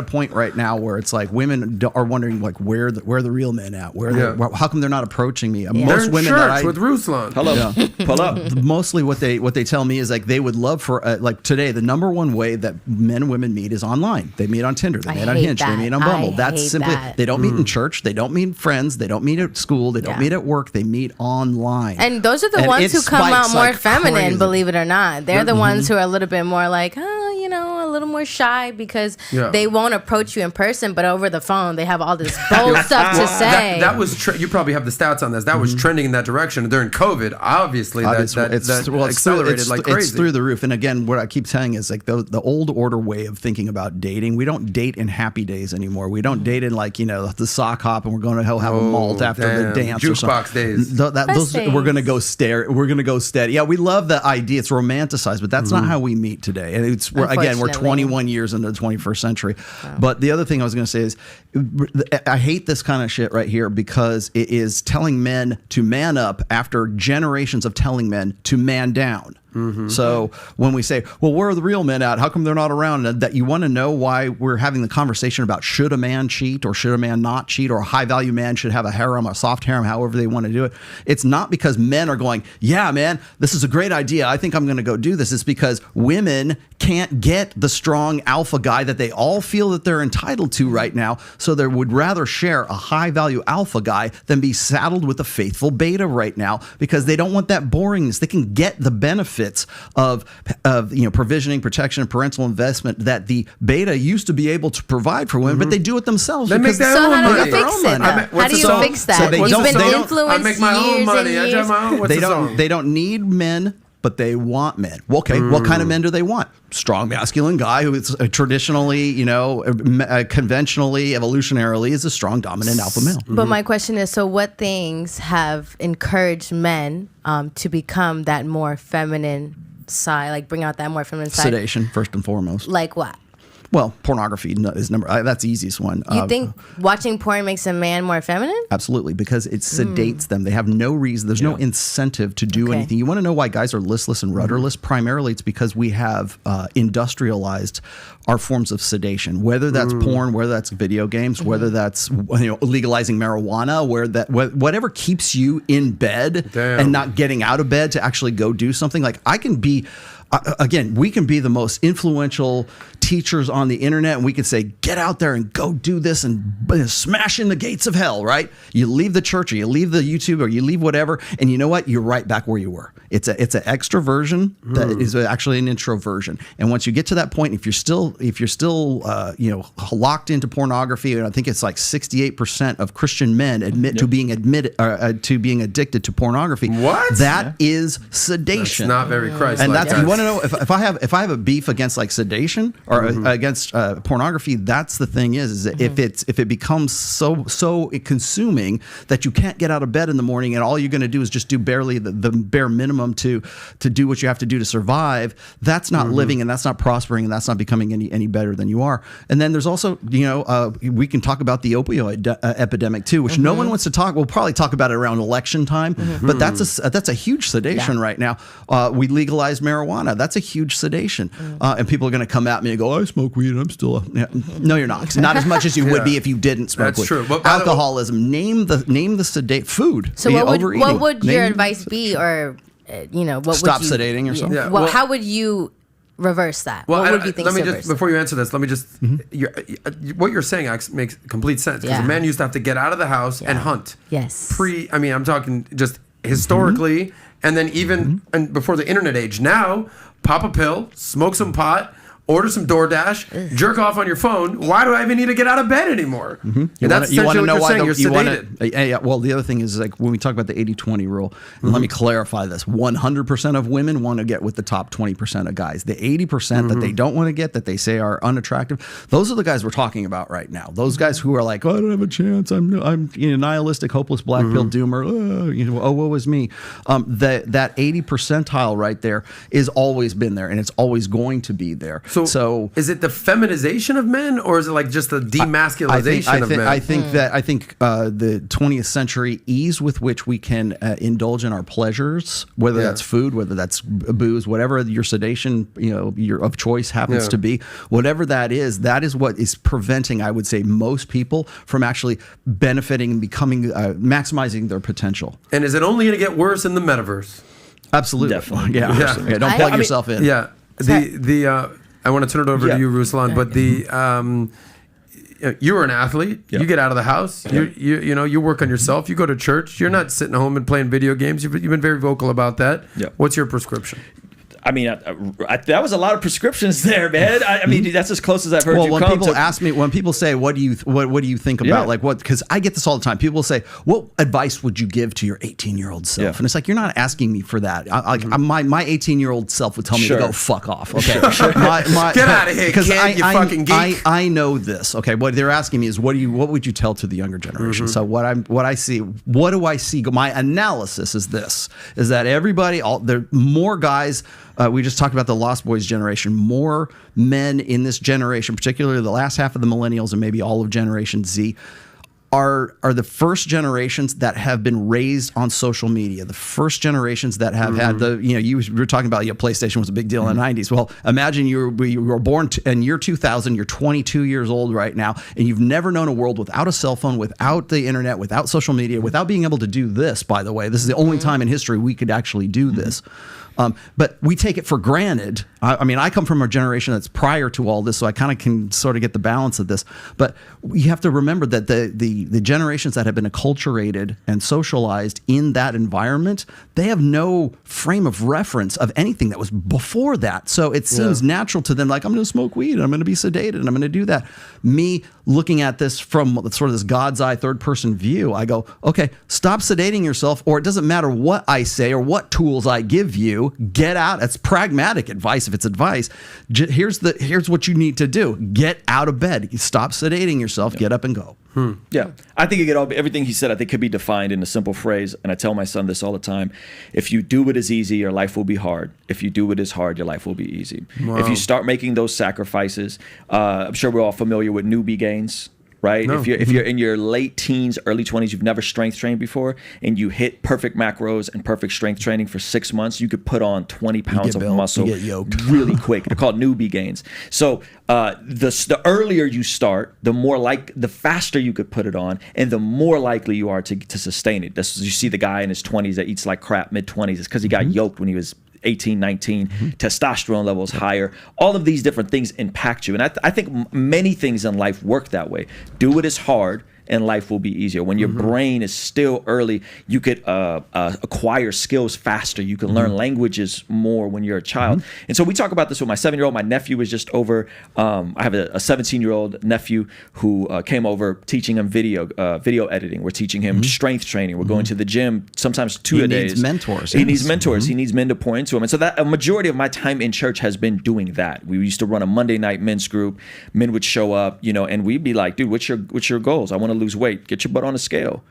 point right now where it's like women are wondering like where the real men at? How come they're not approaching me? Most women church with Ruslan. Hello, pull up. Mostly what they tell me is like they would love for like today the number one way that men and women meet is online. They meet on Tinder, they meet on Hinge, they meet on Bumble. That's simply they don't meet in church, they don't meet friends, they don't meet at school, they don't meet at work, they meet online. And those are the ones who come out more feminine, believe it or not. They're the ones who are a little bit more like, a little more shy because they won't approach you in person, but over the phone they have all this bold stuff to say. That was you probably have the stats on this. That was trending in that direction during COVID. Obviously, that accelerated like crazy. It's through the roof. And again, what I keep saying is like the old order way of thinking about dating. We don't date in happy days anymore. We don't date in like the sock hop and we're going to have a malt after the dance. Jukebox days. We're going to go stare. We're going to go steady. Yeah, we love the idea. It's romanticized, but that's not how we meet today. And we're 21 years into the 21st century. Wow. But the other thing I was going to say is I hate this kind of shit right here because it is telling men to man up after generations of telling men to man down. So when we say, well, where are the real men at? How come they're not around? And that you want to know why we're having the conversation about should a man cheat or should a man not cheat or a high value man should have a harem, a soft harem, however they want to do it. It's not because men are going, yeah, man, this is a great idea. I think I'm going to go do this. It's because women can't get the strong alpha guy that they all feel that they're entitled to right now. So they would rather share a high value alpha guy than be saddled with a faithful beta right now because they don't want that boringness. They can get the benefits of provisioning, protection, and parental investment that the beta used to be able to provide for women, but they do it themselves. They make their own money. How do you fix that? You've been influenced I make my own money. I drive my own. They don't need men, but they want men. Okay, what kind of men do they want? Strong masculine guy who is traditionally, conventionally, evolutionarily is a strong dominant alpha male. But my question is, so what things have encouraged men to become that more feminine side, like bring out that more feminine side? Sedation, first and foremost. Like what? Well, pornography is that's the easiest one. You think watching porn makes a man more feminine? Absolutely, because it sedates them. They have no reason. There's no incentive to do anything. You want to know why guys are listless and rudderless? Primarily, it's because we have industrialized our forms of sedation. Whether that's porn, whether that's video games, whether that's legalizing marijuana, whatever keeps you in bed and not getting out of bed to actually go do something. Like I can be. Again, we can be the most influential teachers on the internet, and we can say, get out there and go do this and smash in the gates of hell, right? You leave the church or you leave the YouTube or you leave whatever, and you know what? You're right back where you were. It's an extroversion that is actually an introversion. And once you get to that point, if you're still locked into pornography, and I think it's like 68% of Christian men admit to being addicted to pornography. What? That is sedation. That's not very Christ-like. And that's you want to know if I have a beef against like sedation or against pornography. That's the thing is that if it becomes so consuming that you can't get out of bed in the morning and all you're going to do is just do barely the bare minimum to do what you have to do to survive, that's not living and that's not prospering and that's not becoming any better than you are. And then there's also we can talk about the opioid epidemic too, which no one wants to talk. We'll probably talk about it around election time, but that's a huge sedation right now. We legalized marijuana. That's a huge sedation, and people are going to come at me and go, "I smoke weed. And I'm still no, you're not. Not as much as you would be if you didn't smoke weed. That's true. But alcoholism. Name the sedate food. So what would your advice be, or what stop would you, sedating yourself? Yeah. Well, how would you reverse that? Well, what would you think? Before you answer this, let me just what you're saying makes complete sense because a man used to have to get out of the house and hunt. Yes. I'm talking just historically, and then even and before the internet age. Now, pop a pill, smoke some pot, order some DoorDash, jerk off on your phone. Why do I even need to get out of bed anymore? That's essentially what you're saying. You're sedated. Well, the other thing is like when we talk about the 80-20 rule, and let me clarify this. 100% of women want to get with the top 20% of guys. The 80% that they don't want to get, that they say are unattractive, those are the guys we're talking about right now. Those guys who are like, oh, I don't have a chance. I'm nihilistic, hopeless, black pill doomer. Woe is me. That 80 percentile right there is always been there, and it's always going to be there. So is it the feminization of men, or is it like just the demasculization of men? I think the 20th century ease with which we can indulge in our pleasures, whether that's food, whether that's booze, whatever your sedation, your of choice happens to be, whatever that is what is preventing, I would say, most people from actually benefiting and becoming maximizing their potential. And is it only going to get worse in the metaverse? Absolutely. Definitely. Yeah. Don't plug yourself in. Yeah. I want to turn it over to you, Ruslan, but you were an athlete. You get out of the house. You work on yourself. You go to church. You're not sitting home and playing video games. You've been very vocal about that. What's your prescription? I mean, that was a lot of prescriptions there, man. I mean, that's as close as I've heard you come. Well, when people ask me, when people say, what do you think about, like what, because I get this all the time. People will say, what advice would you give to your 18-year-old self? And it's like, you're not asking me for that. My 18-year-old self would tell me to go fuck off. Okay. Get out of here, kid, you fucking geek. I know this. Okay. What they're asking me is, what would you tell to the younger generation? So what do I see? My analysis is this, is that everybody, there are more guys. We just talked about the Lost Boys generation. More men in this generation, particularly the last half of the millennials and maybe all of Generation Z, are the first generations that have been raised on social media. The first generations that have had you were talking about PlayStation was a big deal in the 90s. Well, imagine you were born in year 2000. You're 22 years old right now, and you've never known a world without a cell phone, without the internet, without social media, without being able to do this. By the way, this is the only time in history we could actually do this. But we take it for granted. I mean, I come from a generation that's prior to all this, so I kind of can sort of get the balance of this. But you have to remember that the generations that have been acculturated and socialized in that environment, they have no frame of reference of anything that was before that. So it seems natural to them, like, I'm going to smoke weed, and I'm going to be sedated, and I'm going to do that. Me looking at this from sort of this God's eye third-person view, I go, okay, stop sedating yourself, or it doesn't matter what I say or what tools I give you. Get out. It's pragmatic advice if it's advice. Here's what you need to do. Get out of bed. Stop sedating yourself. Get up and go. Yeah. I think everything he said, I think, could be defined in a simple phrase. And I tell my son this all the time. If you do what is easy, your life will be hard. If you do what is hard, your life will be easy. Wow. If you start making those sacrifices, I'm sure we're all familiar with newbie gains. Right? No. If you're in your late teens, early 20s, you've never strength trained before, and you hit perfect macros and perfect strength training for 6 months, you could put on 20 pounds of muscle really quick. They're called newbie gains. So the earlier you start, the faster you could put it on, and the more likely you are to sustain it. This is, you see the guy in his 20s that eats like crap, mid-20s. It's because he got yoked when he was 18, 19, testosterone levels higher. All of these different things impact you. And I think many things in life work that way. Do what is hard, and life will be easier. When your brain is still early, you could acquire skills faster. You can learn languages more when you're a child. And so we talk about this with my 7-year-old. My nephew was just over. I have a 17-year-old nephew who came over, teaching him video editing. We're teaching him strength training. We're going to the gym sometimes 2 a days. He needs mentors. He needs mentors. He needs men to pour into him. And so that a majority of my time in church has been doing that. We used to run a Monday night men's group. Men would show up, and we'd be like, dude, what's your goals? I want to lose weight. Get your butt on a scale.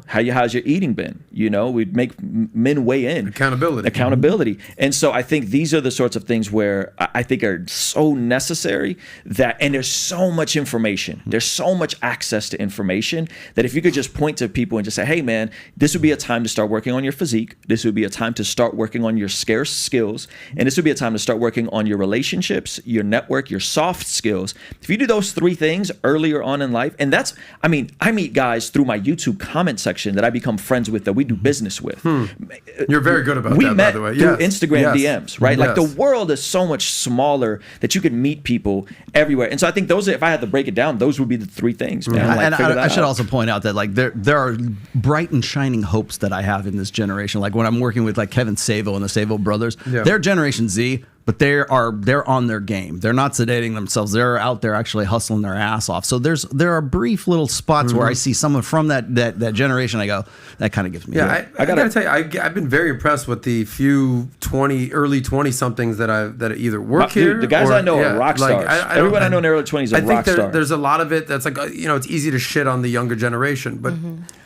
How's your eating been? We'd make men weigh in. Accountability. And so I think these are the sorts of things where I think are so necessary and there's so much information. There's so much access to information that if you could just point to people and just say, hey man, this would be a time to start working on your physique. This would be a time to start working on your scarce skills. And this would be a time to start working on your relationships, your network, your soft skills. If you do those 3 things earlier on in life, and I meet guys through my YouTube comment section that I become friends with, that we do business with. You're very good about that, by the way. We met through Instagram DMs, right? Like the world is so much smaller that you can meet people everywhere. And so I think if I had to break it down, those would be the 3 things, man. And I should also point out that like there are bright and shining hopes that I have in this generation. Like when I'm working with like Kevin Savo and the Savo brothers, they're Generation Z. But they're on their game. They're not sedating themselves. They're out there actually hustling their ass off. So there are brief little spots where I see someone from that generation. I go, that kind of gives me. Yeah, I gotta tell you, I've been very impressed with the few early 20 somethings that either work here. The guys I know are rock stars. Everyone I know in their early 20s is a rock star. There's a lot of it that's like it's easy to shit on the younger generation, but.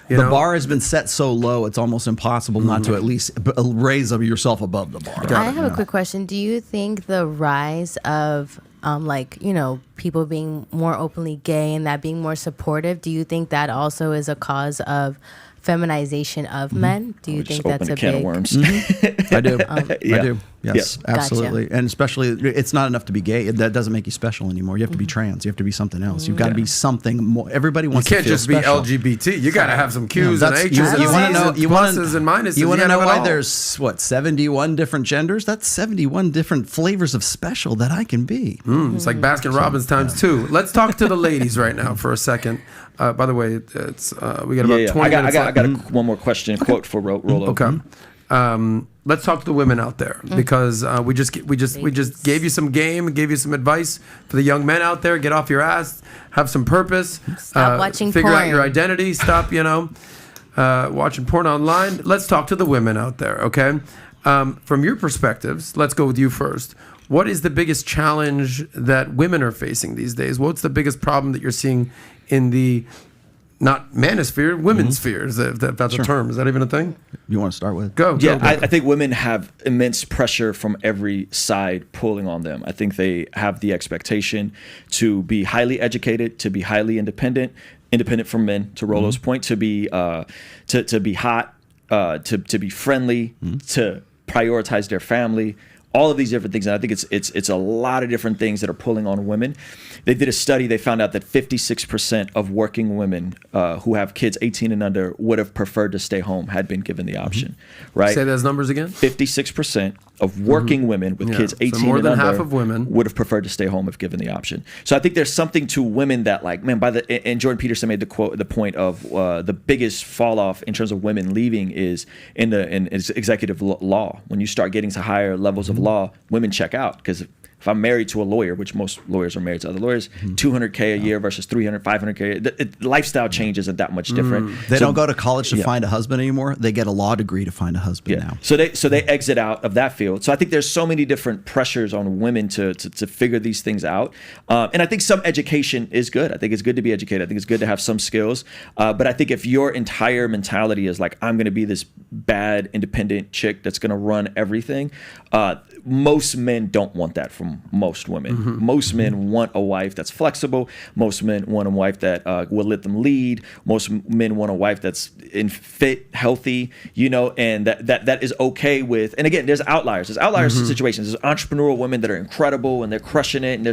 The bar has been set so low, it's almost impossible not to at least raise yourself above the bar. I have a quick question. Do you think the rise of like, you know, people being more openly gay and that being more supportive, do you think that also is a cause of feminization of men? Do you think that's a can big of worms? I do. I do. Yes, Yeah. absolutely. Gotcha. And especially, it's not enough to be gay. That doesn't make you special anymore. You have to be trans. You have to be something else. You've got to be something more. Everybody You wants can't to feel just special. be LGBT. You got to have some Q's and H's you and want to know. C's You and want pluses and minuses. You want to gotta know have it why all. there's 71 different genders? That's 71 different flavors of special that I can be. It's like Baskin Robbins times 2. Let's talk to the ladies right now for a second. By the way, it's we got about 20 minutes I got one more question. Quote for Rolo. Okay. Let's talk to the women out there because we just gave you some game, gave you some advice for the young men out there. Get off your ass, have some purpose. Stop watching figure porn. out your identity. Stop, watching porn online. Let's talk to the women out there. Okay. From your perspectives, let's go with you first. What is the biggest challenge that women are facing these days? What's the biggest problem that you're seeing in the not manosphere, women's sphere? Is that, if that's a term? Is that even a thing? You want to start with? Go. I think women have immense pressure from every side pulling on them. I think they have the expectation to be highly educated, to be highly independent from men, to Rolo's point, to be hot, to be friendly, to prioritize their family. All of these different things, and I think it's a lot of different things that are pulling on women. They did a study. They found out that 56% of working women who have kids 18 and under would have preferred to stay home had been given the option. Right? Say those numbers again. 56% of working women with kids 18 more and than under half of women would have preferred to stay home if given the option. So I think there's something to women that, like, man, and Jordan Peterson made the point of the biggest fall off in terms of women leaving is in executive law. When you start getting to higher levels of law, women check out because if I'm married to a lawyer, which most lawyers are married to other lawyers, $200K a year versus $300, $500K, the lifestyle change isn't that much different. They don't go to college to find a husband anymore. They get a law degree to find a husband now. So they exit out of that field. So I think there's so many different pressures on women to figure these things out. And I think some education is good. I think it's good to be educated. I think it's good to have some skills. But I think if your entire mentality is like, I'm going to be this bad, independent chick that's going to run everything, most men don't want that from most women. Most men want a wife that's flexible. Most men want a wife that will let them lead. Most men want a wife that's fit, healthy, and that is okay with. And again, there's outliers. There's outliers situations. There's entrepreneurial women that are incredible and they're crushing it. And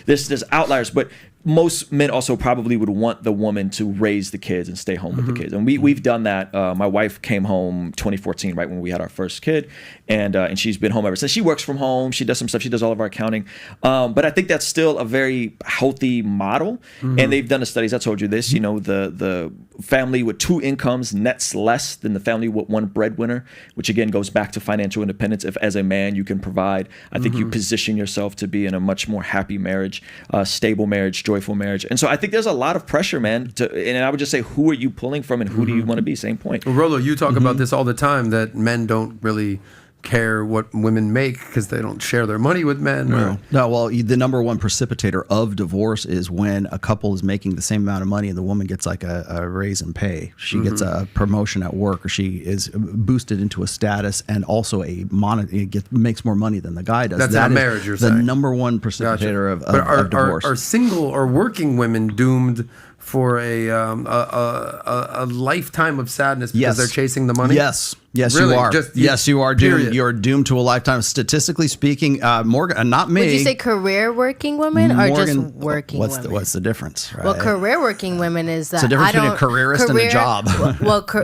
there's outliers, but most men also probably would want the woman to raise the kids and stay home with the kids. And we've done that. My wife came home 2014, right when we had our first kid. And she's been home ever since. She works from home. She does some stuff. She does all of our accounting. But I think that's still a very healthy model. And they've done the studies. I told you this, the family with 2 incomes nets less than the family with 1 breadwinner, which again goes back to financial independence. If as a man you can provide, I think you position yourself to be in a much more happy marriage, stable marriage, joyful marriage. And so I think there's a lot of pressure, man. And I would just say, who are you pulling from and who do you want to be? Same point. Well, Rolo, you talk about this all the time, that men don't really care what women make because they don't share their money with men. No, well, the number one precipitator of divorce is when a couple is making the same amount of money and the woman gets like a raise in pay. She gets a promotion at work, or she is boosted into a status and also makes more money than the guy does. That's that in a marriage, you're the saying. number one precipitator of divorce. Are single or working women doomed for a lifetime of sadness because they're chasing the money? Yes, Really? you are. Yes, you are doomed. Period. You're doomed to a lifetime. Statistically speaking, Morgan, not me. Would you say career working women or just working women? What's the difference? Right? Well, career working women is that it's the difference between a careerist and a job.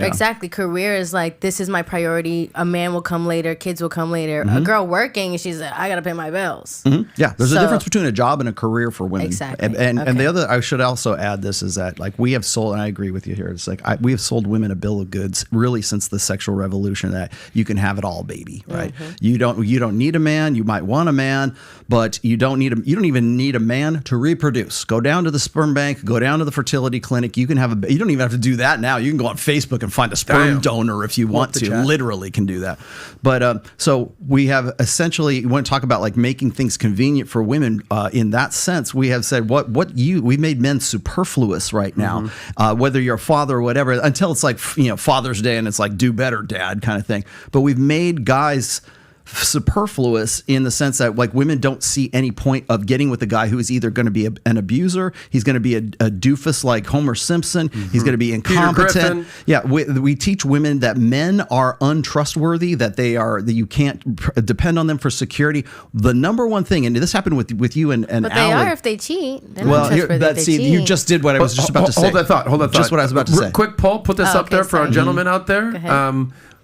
Exactly. Career is like, this is my priority. A man will come later. Kids will come later. A girl working, she's like, I got to pay my bills. Yeah, there's a difference between a job and a career for women. Exactly. And the other, I should also add this, is that like we have sold, and I agree with you here, it's like we have sold women a bill of goods really since the sexual revolution, that you can have it all, baby, right? You don't need a man. You might want a man, but you don't even need a man to reproduce. Go down to the sperm bank, go down to the fertility clinic. You can have you don't even have to do that now. You can go on Facebook and find a sperm donor if you want to. Literally can do that. But so we have essentially, you want to talk about like making things convenient for women in that sense. We have said we made men superfluous right now, whether you're a father or whatever, until it's like Father's Day and it's like, do better, dad, kind of thing. But we've made guys superfluous in the sense that like women don't see any point of getting with a guy who is either going to be an abuser, he's going to be a doofus like Homer Simpson, he's going to be incompetent. Yeah, we teach women that men are untrustworthy, that you can't depend on them for security. The number one thing, and this happened with you and but they Allie, are if they cheat. You just did what I was just about to say. Hold that thought. Just what I was about to say. Quick poll, put this up there for our gentlemen out there.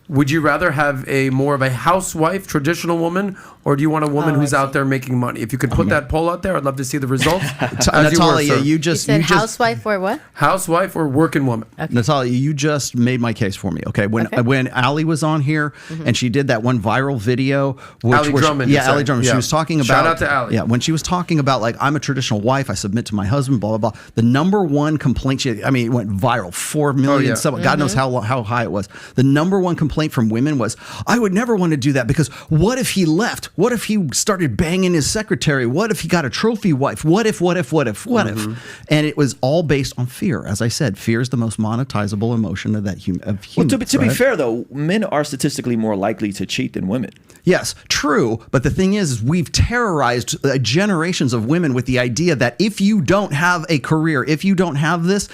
Would you rather have more of a housewife, traditional woman, or do you want a woman who's out there making money? If you could put that poll out there, I'd love to see the results. Natalia, you said housewife or what? Housewife or working woman. Okay. Natalia, you just made my case for me. Okay, when Allie was on here and she did that one viral video, Allie Drummond. Allie Drummond. Yeah. She was talking about. Shout out to Allie. Yeah, when she was talking about like I'm a traditional wife, I submit to my husband, blah blah blah. The number one complaint, it went viral, 4 million. God knows how high it was. The number one complaint from women was, I would never want to do that because what if he left? What if he started banging his secretary? What if he got a trophy wife? What if? And it was all based on fear. As I said, fear is the most monetizable emotion of humans. Well, to be fair, though, men are statistically more likely to cheat than women. Yes, true. But the thing is we've terrorized generations of women with the idea that if you don't have a career, if you don't have this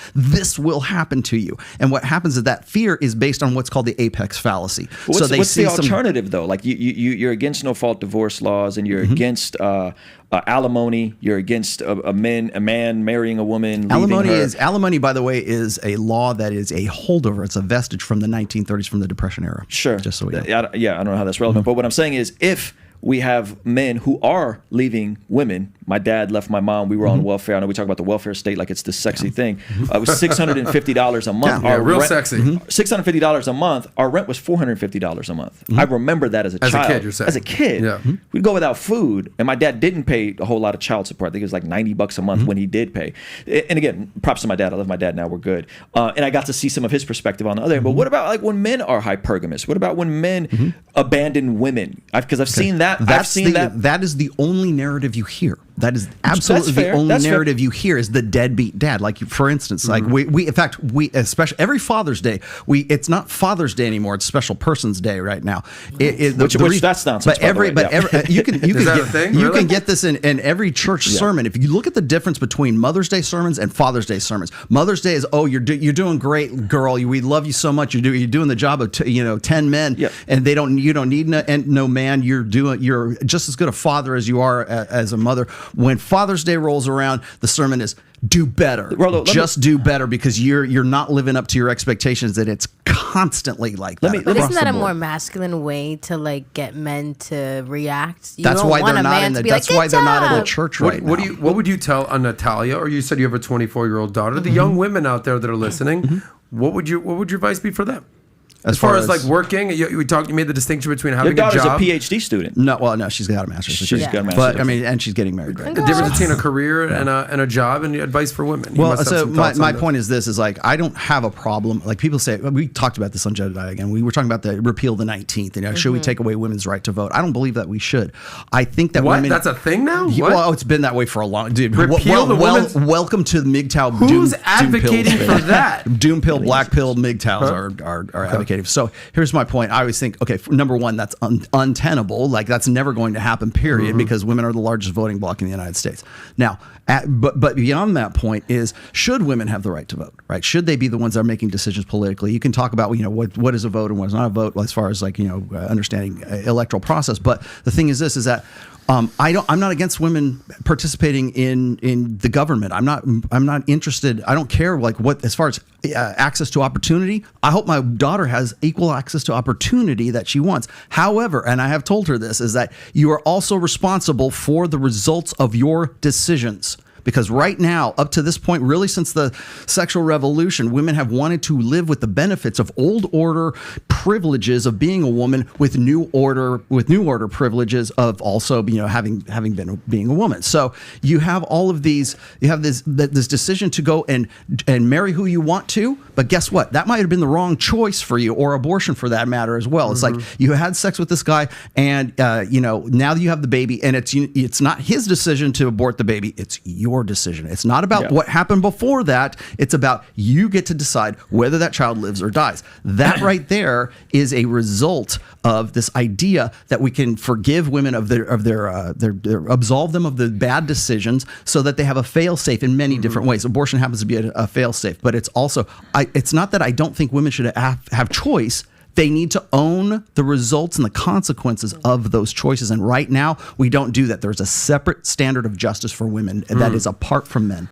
will happen to you. And what happens is that fear is based on what's called the apex fallacy. What's the alternative, though? Like you're against no-fault divorce laws, and you're against alimony. You're against a man marrying a woman. Alimony, by the way, is a law that is a holdover. It's a vestige from the 1930s, from the Depression era. Sure. Just so we know. I don't know how that's relevant, but what I'm saying is if we have men who are leaving women. My dad left my mom. We were on welfare. I know we talk about the welfare state like it's this sexy thing. It was $650 a month. Yeah, real sexy. $650 a month. Our rent was $450 a month. I remember that as a child. As a kid, you're saying. As a kid. We'd go without food. And my dad didn't pay a whole lot of child support. I think it was like $90 a month when he did pay. And again, props to my dad. I love my dad now. We're good. And I got to see some of his perspective on the other end. But what about like when men are hypergamous? What about when men abandon women? Because I've seen that. That is the only narrative you hear. That is absolutely the only narrative you hear is the deadbeat dad. Like, for instance, like we in fact, especially every Father's Day, it's not Father's Day anymore. It's Special Persons Day right now. Which that's nonsense. But you can get this in every church sermon. If you look at the difference between Mother's Day sermons and Father's Day sermons, Mother's Day is you're doing great, girl. We love you so much. You're doing the job of 10 men, and you don't need no man. You're just as good a father as you are as a mother. When Father's Day rolls around, the sermon is do better. Do better because you're not living up to your expectations, and it's constantly like that. But isn't that a more masculine way to like get men to react? That's why they're not in the church right now. What would you tell a Natalia, or you said you have a 24-year-old daughter, the young women out there that are listening, what would your advice be for them? As far as like working, you made the distinction between having a job. Your daughter's a PhD student. No, she's got a master's. She's got a master's. But I mean, and she's getting married right now. The difference between a career and a job and advice for women. Well, so my point is this: is like I don't have a problem. Like people say, we talked about this on Jedediah again. We were talking about the repeal the 19th. And should we take away women's right to vote? I don't believe that we should. I think that women. That's a thing now. Well, it's been that way for a long. Dude, repeal the women's. Welcome to the MGTOW. Who's advocating for that? Doom pill, black pill, MGTOWs are advocating. So here's my point. I always think, okay, number one, that's untenable. Like that's never going to happen, period, because women are the largest voting bloc in the United States. Now, but beyond that point is, should women have the right to vote, right? Should they be the ones that are making decisions politically? You can talk about, what is a vote and what is not a vote as far as like, understanding electoral process. But the thing is this, is that I'm not against women participating in the government. I'm not interested. I don't care like what, as far as access to opportunity. I hope my daughter has equal access to opportunity that she wants. However, and I have told her this, is that you are also responsible for the results of your decisions. Because right now, up to this point, really since the sexual revolution, women have wanted to live with the benefits of old order privileges of being a woman with new order privileges of also having been being a woman. So you have all of these. You have this decision to go and marry who you want to, But guess what? That might have been the wrong choice for you, or abortion for that matter as well. It's like you had sex with this guy, and now that you have the baby, and it's not his decision to abort the baby. It's your decision. It's not about what happened before that. It's about you get to decide whether that child lives or dies. That right there is a result of this idea that we can forgive women of their absolve them of the bad decisions, so that they have a fail-safe in many different ways. Abortion happens to be a fail-safe, but it's also it's not that I don't think women should have choice. They need to own the results and the consequences of those choices. And right now, we don't do that. There's a separate standard of justice for women that is apart from men.